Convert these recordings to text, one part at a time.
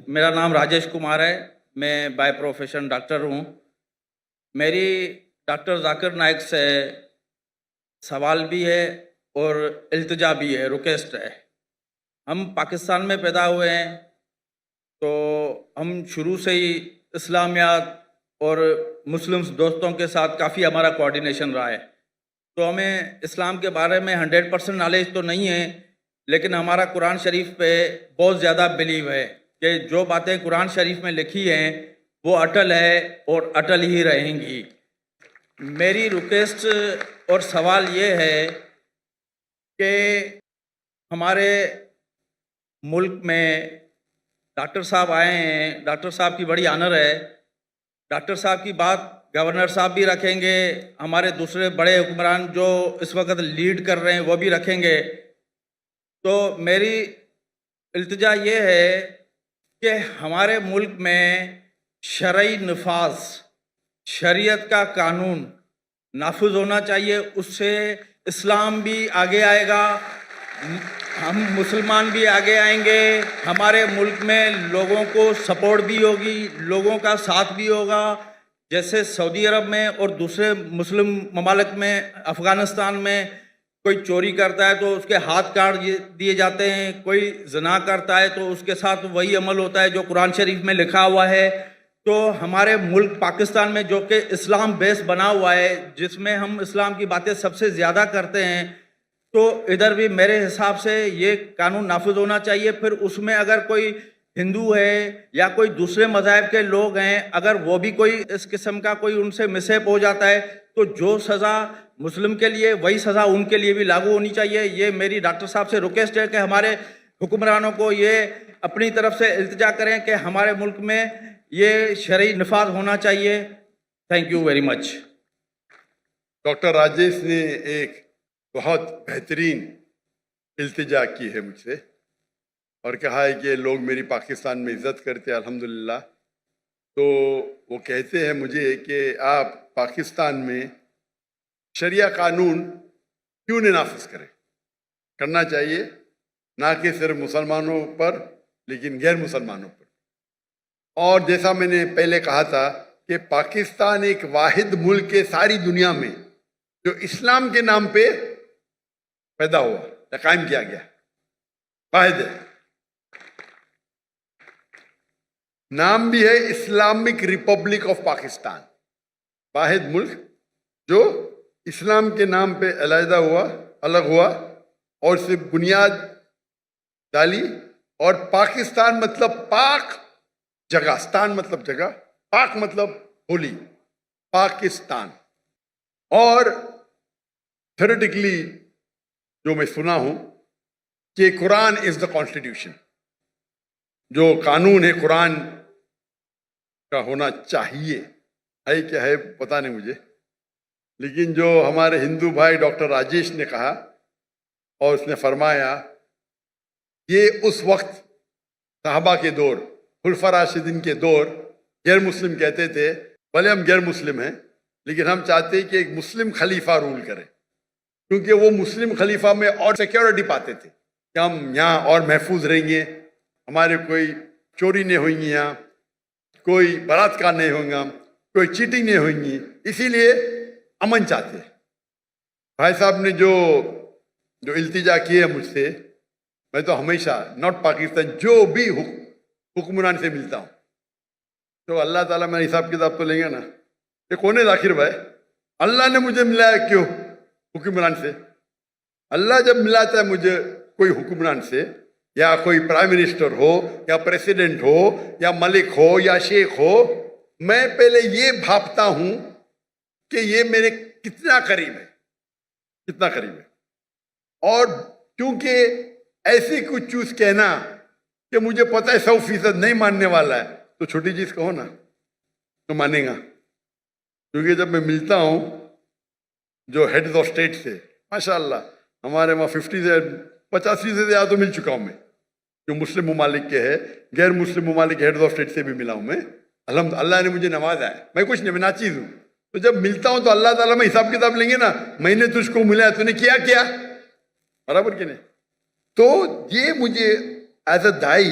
मेरा नाम राजेश कुमार है। मैं बाय प्रोफेशन डॉक्टर हूँ। मेरी डॉक्टर जाकिर नाइक से सवाल भी है और इल्तिजा भी है, रिक्वेस्ट है। हम पाकिस्तान में पैदा हुए हैं, तो हम शुरू से ही इस्लामियात और मुस्लिम्स दोस्तों के साथ काफ़ी हमारा कोऑर्डिनेशन रहा है। तो हमें इस्लाम के बारे में 100% नॉलेज तो नहीं है, लेकिन हमारा कुरान शरीफ पे बहुत ज़्यादा बिलीव है कि जो बातें कुरान शरीफ में लिखी हैं वो अटल है और अटल ही रहेंगी। मेरी रिक्वेस्ट और सवाल ये है कि हमारे मुल्क में डॉक्टर साहब आए हैं, डॉक्टर साहब की बड़ी ऑनर है। डॉक्टर साहब की बात गवर्नर साहब भी रखेंगे, हमारे दूसरे बड़े हुक्मरान जो इस वक्त लीड कर रहे हैं वो भी रखेंगे। तो मेरी इल्तिजा ये है कि हमारे मुल्क में शरई नफाज, शरीयत का कानून नाफिज होना चाहिए। उससे इस्लाम भी आगे आएगा, हम मुसलमान भी आगे आएंगे, हमारे मुल्क में लोगों को सपोर्ट भी होगी, लोगों का साथ भी होगा। जैसे सऊदी अरब में और दूसरे मुस्लिम ममालिक में, अफ़गानिस्तान में कोई चोरी करता है तो उसके हाथ काट दिए जाते हैं, कोई ज़ना करता है तो उसके साथ वही अमल होता है जो कुरान शरीफ में लिखा हुआ है। तो हमारे मुल्क पाकिस्तान में जो कि इस्लाम बेस बना हुआ है, जिसमें हम इस्लाम की बातें सबसे ज़्यादा करते हैं, तो इधर भी मेरे हिसाब से ये कानून नाफिज होना चाहिए। फिर उसमें अगर कोई हिंदू है या कोई दूसरे मज़ाहब के लोग हैं, अगर वो भी कोई इस किस्म का कोई उनसे मिसहैप हो जाता है, तो जो सज़ा मुस्लिम के लिए वही सज़ा उनके लिए भी लागू होनी चाहिए। ये मेरी डॉक्टर साहब से रिक्वेस्ट है कि हमारे हुक्मरानों को ये अपनी तरफ से इल्तिजा करें कि हमारे मुल्क में ये शरई नफाज होना चाहिए। Thank you very much. Doctor Rajesh ने एक बहुत बेहतरीन इल्तिजा की है मुझसे और कहा है कि लोग मेरी पाकिस्तान में इज़्ज़त करते हैं, अल्हम्दुलिल्लाह। तो वो कहते हैं मुझे कि आप पाकिस्तान में शरिया कानून क्यों नहीं नाफिज करें। करना चाहिए, ना कि सिर्फ मुसलमानों पर लेकिन गैर मुसलमानों पर। और जैसा मैंने पहले कहा था कि पाकिस्तान एक वाहिद मुल्क है सारी दुनिया में जो इस्लाम के नाम पे पैदा हुआ या कायम किया गया, वाहिद है। नाम भी है इस्लामिक रिपब्लिक ऑफ पाकिस्तान, वाहिद मुल्क जो इस्लाम के नाम पे अलहदा हुआ, अलग हुआ और सिर्फ बुनियाद डाली। और पाकिस्तान मतलब पाक जगह, स्तान मतलब जगह, पाक मतलब होली, पाकिस्तान। और थ्योरेटिकली जो मैं सुना हूं कि कुरान इज द कॉन्स्टिट्यूशन, जो कानून है कुरान का होना चाहिए। है क्या है पता नहीं मुझे, लेकिन जो हमारे हिंदू भाई डॉक्टर राजेश ने कहा और उसने फरमाया, ये उस वक्त साहबा के दौर, खुलफा राशिदीन के दौर, गैर मुस्लिम कहते थे, भले हम गैर मुस्लिम हैं लेकिन हम चाहते हैं कि एक मुस्लिम खलीफा रूल करे, क्योंकि वो मुस्लिम खलीफा में और सिक्योरिटी पाते थे कि हम यहाँ और महफूज रहेंगे, हमारे कोई चोरी नहीं होंगी, यहाँ कोई बलात्कार नहीं होगा, कोई चीटिंग नहीं होगी, इसीलिए अमन चाहते हैं। भाई साहब ने जो इल्तिजा की है मुझसे, मैं तो हमेशा नॉट पाकिस्तान जो भी हुक्मरान से मिलता हूँ तो अल्लाह ताला मेरा हिसाब किताब तो लेंगे ना। ये कौन है जाकिर भाई? अल्लाह ने मुझे मिलाया क्यों हुक्मरान से? अल्लाह जब मिलाता है मुझे कोई हुक्मरान से, या कोई प्राइम मिनिस्टर हो या प्रेसिडेंट हो या मलिक हो या शेख हो, मैं पहले ये भापता हूं कि ये मेरे कितना करीब है, कितना करीब है। और क्योंकि ऐसी कुछ चूज कहना कि मुझे पता है 100% नहीं मानने वाला है, तो छोटी चीज कहो ना तो मानेगा। क्योंकि जब मैं मिलता हूं जो हेड्स ऑफ स्टेट से, माशाल्लाह हमारे वहाँ 85 से ज्यादा तो मिल चुका हूं मैं, जो मुस्लिम ममालिक के है, गैर मुस्लिम ममालिक हेड्स ऑफ स्टेट से भी मिला हूं मैं। अल्लाह ने मुझे नवाजा है, मैं कुछ नहीं, मैं नाचीज हूँ। तो जब मिलता हूं तो अल्लाह ताला में हिसाब किताब लेंगे ना, मैंने तुझको मिला, तूने किया क्या, बराबर कि नहीं? तो ये मुझे एज अ दाई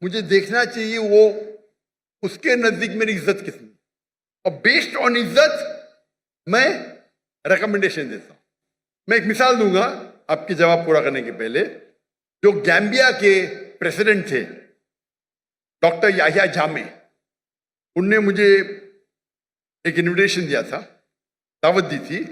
मुझे देखना चाहिए वो उसके नजदीक मेरी इज्जत कितनी, और बेस्ड ऑन इज्जत मैं रिकमेंडेशन देता हूं. मैं एक मिसाल दूंगा आपकी जवाब पूरा करने के पहले. जो गैम्बिया के प्रेसिडेंट थे डॉक्टर याहिया जामे, उनने मुझे एक इनविटेशन दिया था, दावत दी थी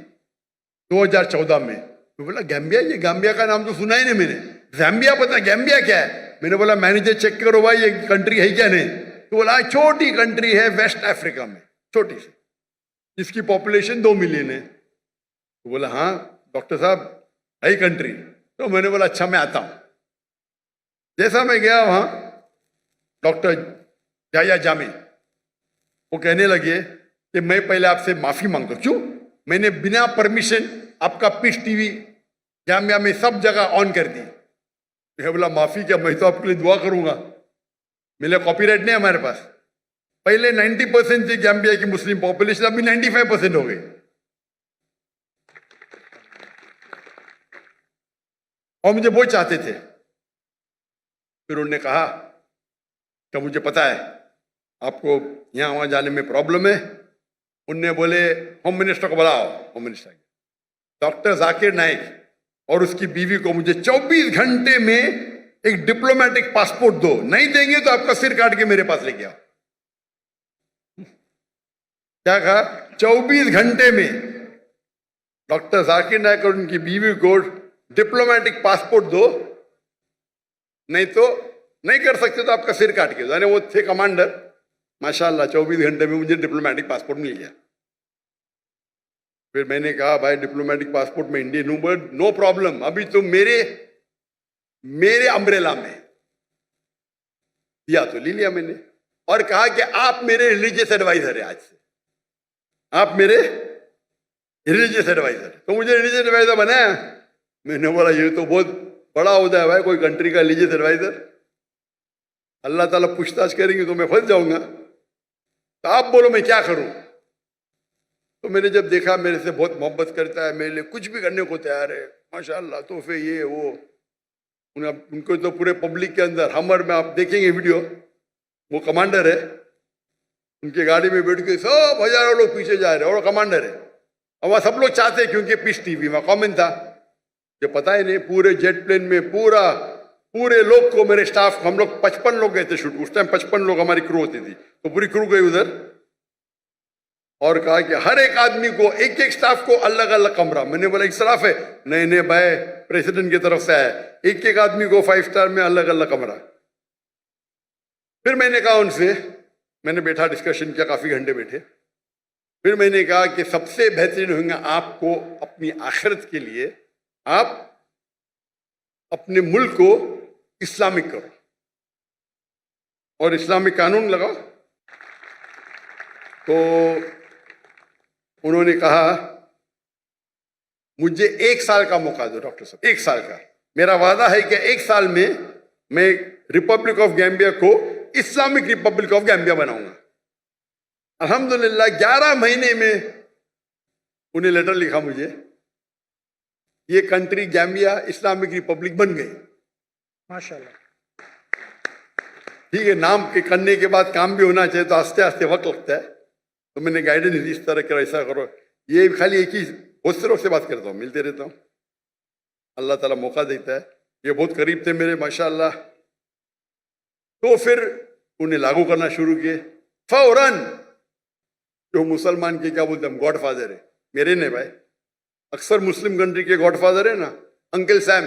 2014 में. तो बोला गैम्बिया, ये गैम्बिया का नाम तो सुना ही नहीं मैंने. ज़ैम्बिया पता, गैम्बिया क्या है? मैंने बोला मैनेजर चेक करो भाई ये कंट्री है क्या नहीं. तो बोला छोटी कंट्री है वेस्ट अफ्रीका में, छोटी सी, जिसकी पॉपुलेशन 2 मिलियन है. तो बोला हाँ डॉक्टर साहब है कंट्री. तो मैंने बोला अच्छा मैं आता हूं. जैसा मैं गया वहां, डॉक्टर याहिया जामे वो कहने लगे कि मैं पहले आपसे माफी मांगता हूं. क्यों? मैंने बिना परमिशन आपका पीस टीवी जामिया में सब जगह ऑन कर दी. मैं बोला माफी क्या, मैं तो आपके लिए दुआ करूंगा, मेरे कॉपीराइट नहीं है हमारे पास. पहले 90% थी गैम्बिया की मुस्लिम पॉपुलेशन, अभी 95% हो गई. और मुझे वो चाहते थे. फिर उन्होंने कहा कि मुझे पता है आपको यहां वहां जाने में प्रॉब्लम है. उनने बोले होम मिनिस्टर को बुलाओ. Home minister doctor Zakir Naik और उसकी बीवी को मुझे 24 घंटे में एक डिप्लोमेटिक पासपोर्ट दो, नहीं देंगे तो आपका सिर काट के मेरे पास लेके आओ. क्या कहा? 24 घंटे में डॉक्टर जाकिर नाइक और उनकी बीवी को डिप्लोमेटिक पासपोर्ट दो, नहीं तो नहीं कर सकते तो आपका सिर काट के दो. वो थे कमांडर. माशाल्लाह 24 घंटे में मुझे डिप्लोमेटिक पासपोर्ट मिल गया. फिर मैंने कहा भाई डिप्लोमेटिक पासपोर्ट में इंडियन हूं, बट नो प्रॉब्लम, अभी तो मेरे अम्ब्रेला में दिया तो ले लिया मैंने. और कहा कि आप मेरे रिलीजियस एडवाइजर है, आज से आप मेरे रिलीजियस एडवाइजर. तो मुझे रिलीजियस एडवाइजर बनाया. मैंने बोला ये तो बहुत बड़ा होता है भाई, कोई कंट्री का रिलीजियस एडवाइजर. अल्लाह ताला पूछताछ करेंगे तो मैं फंस जाऊंगा. तो आप बोलो मैं क्या करूं. तो मैंने जब देखा मेरे से बहुत मोहब्बत करता है, मेरे लिए कुछ भी करने को तैयार है, माशाल्लाह, तोहफे ये वो. उनको तो पूरे पब्लिक के अंदर हमर में आप देखेंगे वीडियो, वो कमांडर है, उनकी गाड़ी में बैठ के सब हजारों लोग पीछे जा रहे हैं और कमांडर है. और वहाँ सब लोग चाहते हैं क्योंकि पीस टीवी में कॉमन था. जो पता ही नहीं, पूरे जेट प्लेन में पूरे लोग को, मेरे स्टाफ, हम लोग 55 लोग गए थे शूट. उस टाइम 55 लोग हमारी क्रू होती थी, तो पूरी क्रू गई उधर. और कहा कि हर एक आदमी को, एक एक स्टाफ को अलग अलग कमरा. मैंने बोला इस्राफ है. नहीं भाई, प्रेसिडेंट की तरफ से आया, एक एक आदमी को 5 स्टार में अलग अलग कमरा. फिर मैंने कहा उनसे, मैंने बैठा, डिस्कशन किया, काफी घंटे बैठे. फिर मैंने कहा कि सबसे बेहतरीन होगा आपको अपनी आखिरत के लिए आप अपने मुल्क को इस्लामिक करो और इस्लामिक कानून लगाओ. तो उन्होंने कहा मुझे 1 साल का मौका दो डॉक्टर साहब, 1 साल का. मेरा वादा है कि 1 साल में मैं रिपब्लिक ऑफ गैम्बिया को इस्लामिक रिपब्लिक ऑफ गैम्बिया बनाऊंगा. अल्हम्दुलिल्लाह 11 महीने में उन्हें लेटर लिखा मुझे, ये कंट्री गैम्बिया इस्लामिक रिपब्लिक बन गई. माशाल्लाह. ठीक है, नाम के करने के बाद काम भी होना चाहिए, तो आस्ते आस्ते वक्त लगता है. तो मैंने गाइडेंस दी, इस तरह करो, ऐसा करो. ये खाली एक ही, बहुत से लोग से बात करता हूँ, मिलते रहता हूँ, अल्लाह ताला मौका देता है. ये बहुत करीब थे मेरे माशाल्लाह. तो फिर उन्हें लागू करना शुरू किए फौरन. जो मुसलमान के क्या बोलते हैं, गॉड फादर है मेरे ने भाई, अक्सर मुस्लिम कंट्री के गॉड फादर है ना, अंकल सैम.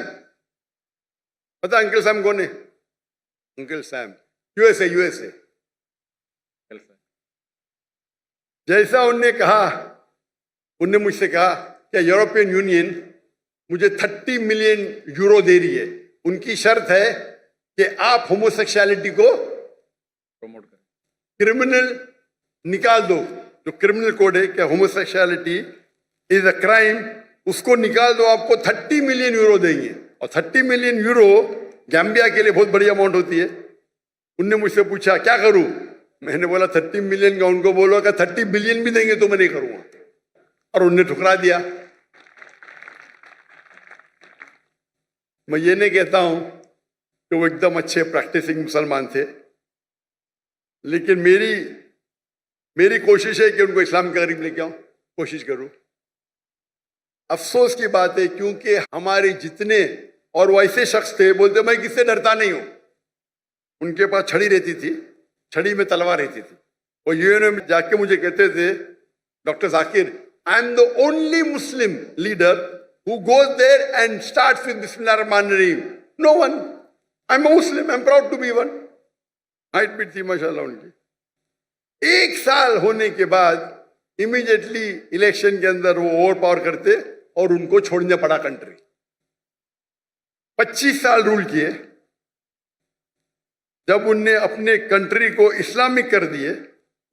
पता अंकल सैम कौन है? Uncle Sam USA. जैसा उनने कहा, उनने मुझसे कहा कि यूरोपियन यूनियन मुझे 30 मिलियन यूरो दे रही है. उनकी शर्त है कि आप होमोसेक्सुअलिटी को प्रमोट करें, क्रिमिनल निकाल दो. जो क्रिमिनल कोड है कि होमोसेक्सुअलिटी इज अ क्राइम, उसको निकाल दो, आपको 30 मिलियन यूरो देंगे. और 30 मिलियन यूरो गैम्बिया के लिए बहुत बड़ी अमाउंट होती है. उनने मुझसे पूछा क्या करूं. मैंने बोला 30 मिलियन का, उनको बोला कि 30 बिलियन भी देंगे तो मैं नहीं करूंगा. और उनने ठुकरा दिया. मैं ये नहीं कहता हूं کہ وہ ایک دم اچھے پریکٹسنگ مسلمان تھے، لیکن میری کوشش ہے کہ ان کو اسلام کے قریب لے کے آؤں، کوشش کروں۔ افسوس کی بات ہے کیونکہ ہمارے جتنے، اور وہ ایسے شخص تھے بولتے میں کس سے ڈرتا نہیں ہوں، ان کے پاس چھڑی رہتی تھی، چھڑی میں تلوار رہتی تھی، وہ UN میں جا کے مجھے کہتے تھے doctor Zakir I am the only Muslim leader who goes there and starts with بسم اللہ الرحمن الرحیم، no one، I'm a Muslim, I'm proud to be one۔ Height بھی تھی ماشاء اللہ ان کی۔ 1 سال ہونے کے بعد امیڈیٹلی الیکشن کے اندر وہ اوور پاور کرتے اور ان کو چھوڑنا پڑا کنٹری۔ 25 سال رول کیے، جب ان نے اپنے کنٹری کو اسلامک کر دیے،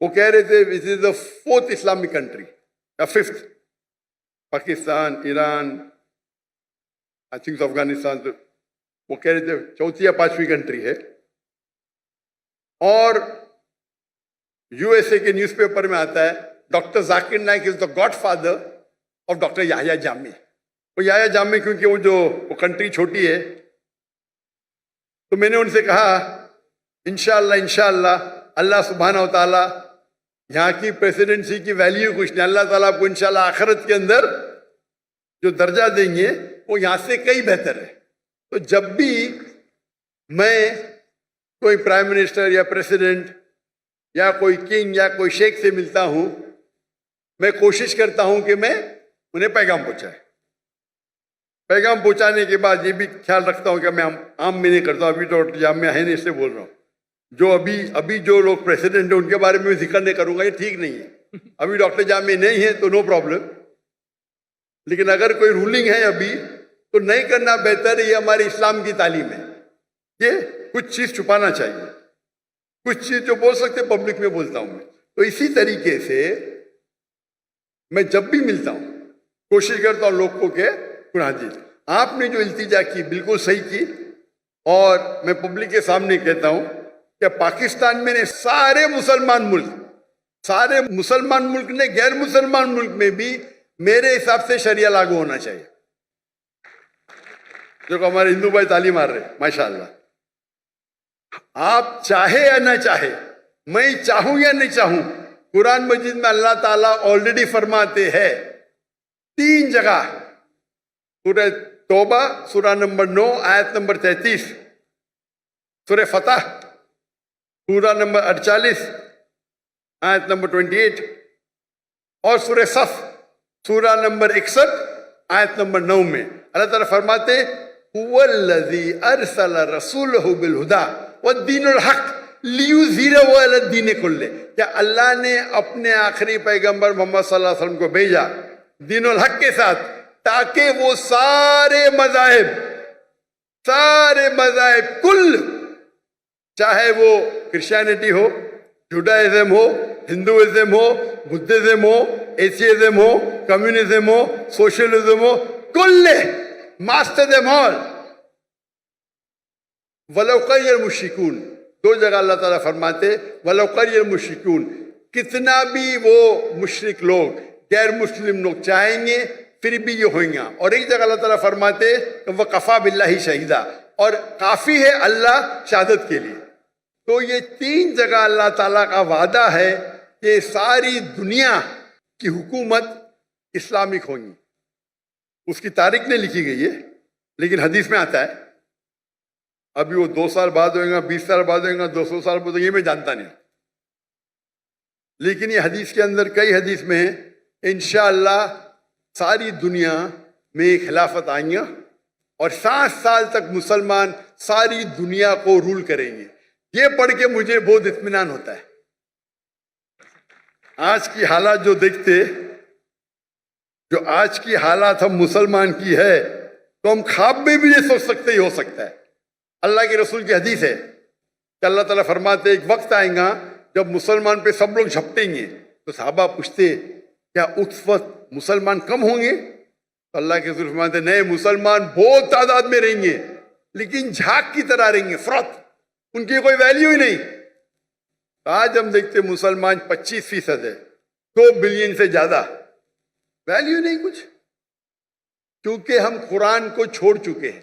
وہ کہہ رہے تھے دس از دا 4th اسلامک کنٹری یا 5th، Pakistan, Iran, I think Afghanistan, تو وہ کہہ رہے تھے 4تھی یا 5ویں کنٹری ہے۔ اور USA کے نیوز پیپر میں آتا ہے doctor Zakir Naik is the godfather of doctor Yahya Jami. وہ یحییٰ جامی کیونکہ وہ کنٹری چھوٹی ہے، تو میں نے ان سے کہا انشاءاللہ اللہ سبحانہ و تعالیٰ یہاں کی پریسیڈنسی کی ویلیو کچھ نہیں، اللہ تعالیٰ آپ کو انشاءاللہ آخرت کے اندر جو درجہ دیں گے وہ یہاں سے کئی بہتر ہے۔ تو جب بھی میں کوئی پرائم منسٹر یا پریسیڈنٹ یا کوئی کنگ یا کوئی شیخ سے ملتا ہوں، میں کوشش کرتا ہوں کہ میں انہیں پیغام پہنچائے۔ پیغام پہنچانے کے بعد یہ بھی خیال رکھتا ہوں کہ میں عام میں نہیں کرتا ہوں، ابھی تو جامعہ ہے نہیں اس سے بول رہا ہوں، جو ابھی جو لوگ پریسیڈنٹ ہیں ان کے بارے میں ذکر نہیں کروں گا، یہ ٹھیک نہیں ہے۔ ابھی ڈاکٹر جامع نہیں ہے تو نو پرابلم، لیکن اگر کوئی رولنگ ہے ابھی تو نہیں کرنا بہتر ہے، یہ ہمارے اسلام کی تعلیم ہے۔ یہ کچھ چیز چھپانا چاہیے، کچھ چیز جو بول سکتے پبلک میں بولتا ہوں میں۔ تو اسی طریقے سے میں جب بھی ملتا ہوں کوشش کرتا ہوں لوگ کو کہ قرآن حدیث، آپ نے جو التجا کی بالکل صحیح کی، اور میں پبلک کے سامنے کہتا ہوں کہ پاکستان میں نے سارے مسلمان ملک نے غیر مسلمان ملک میں بھی میرے حساب سے شریعہ لاگو ہونا چاہیے، جو کہ ہمارے ہندو بھائی تعلیم آ رہے ہیں ماشاءاللہ۔ آپ چاہے یا نہ چاہے، میں چاہوں یا نہیں چاہوں، قرآن مجید میں اللہ تعالیٰ آلریڈی فرماتے ہیں 3 جگہ، سورہ توبہ سورہ نمبر 9 آیت نمبر 33، سورہ فتح سورہ نمبر 48 آیت نمبر 28، اور سورہ صف سورہ نمبر 61 آیت نمبر 9 میں اللہ تعالیٰ فرماتے هو الذی ارسل رسولہ بالہدی والدین الحق لیظہرہ علی الدین کلہ، کہ اللہ نے اپنے آخری پیغمبر محمد صلی اللہ علیہ وسلم کو بھیجا دین الحق کے ساتھ، تاکہ وہ سارے مذاہب کل، چاہے وہ کرسچینٹی ہو، جوڈائزم ہو، ہندوازم ہو، بدھزم ہو، ایتھیزم ہو، کمیونزم ہو، سوشلزم ہو، کل ماسٹر دم آل ولو کری المشرکون۔ 2 جگہ اللہ تعالیٰ فرماتے ولو کری المشرکون، کتنا بھی وہ مشرک لوگ، غیر مسلم لوگ چاہیں گے پھر بھی یہ ہوئیں گا۔ اور ایک جگہ اللہ تعالیٰ فرماتے وَقَفَى بِاللَّهِ شَهِيدًا، اور کافی ہے اللہ شہادت کے لیے۔ تو یہ 3 جگہ اللہ تعالیٰ کا وعدہ ہے کہ ساری دنیا کی حکومت اسلامک ہوں گی۔ اس کی تاریخ نہیں لکھی گئی ہے، لیکن حدیث میں آتا ہے۔ ابھی وہ 2 سال بعد ہوئے گا، 20 سال بعد ہوئے گا، 200 سال بعد ہوئے گا، یہ میں جانتا نہیں، لیکن یہ حدیث کے اندر کئی حدیث میں ہے انشاءاللہ ساری دنیا میں خلافت آئیں گا، اور 60 سال تک مسلمان ساری دنیا کو رول کریں گے۔ یہ پڑھ کے مجھے بہت اطمینان ہوتا ہے۔ آج کی حالات جو دیکھتے، جو آج کی حالات ہم مسلمان کی ہے، تو ہم خواب میں بھی یہ سوچ سکتے ہی ہو سکتا ہے۔ اللہ کے رسول کی حدیث ہے کہ اللہ تعالیٰ فرماتے ایک وقت آئے گا جب مسلمان پہ سب لوگ جھپٹیں گے، تو صحابہ پوچھتے کیا اس وقت مسلمان کم ہوں گے؟ تو اللہ کے رسول فرماتے نہیں، مسلمان بہت تعداد میں رہیں گے، لیکن جھاگ کی طرح رہیں گے، فروت، ان کی کوئی ویلیو ہی نہیں۔ آج ہم دیکھتے مسلمان 25% ہے، 2 بلین سے زیادہ، ویلیو نہیں کچھ، کیونکہ ہم قرآن کو چھوڑ چکے ہیں۔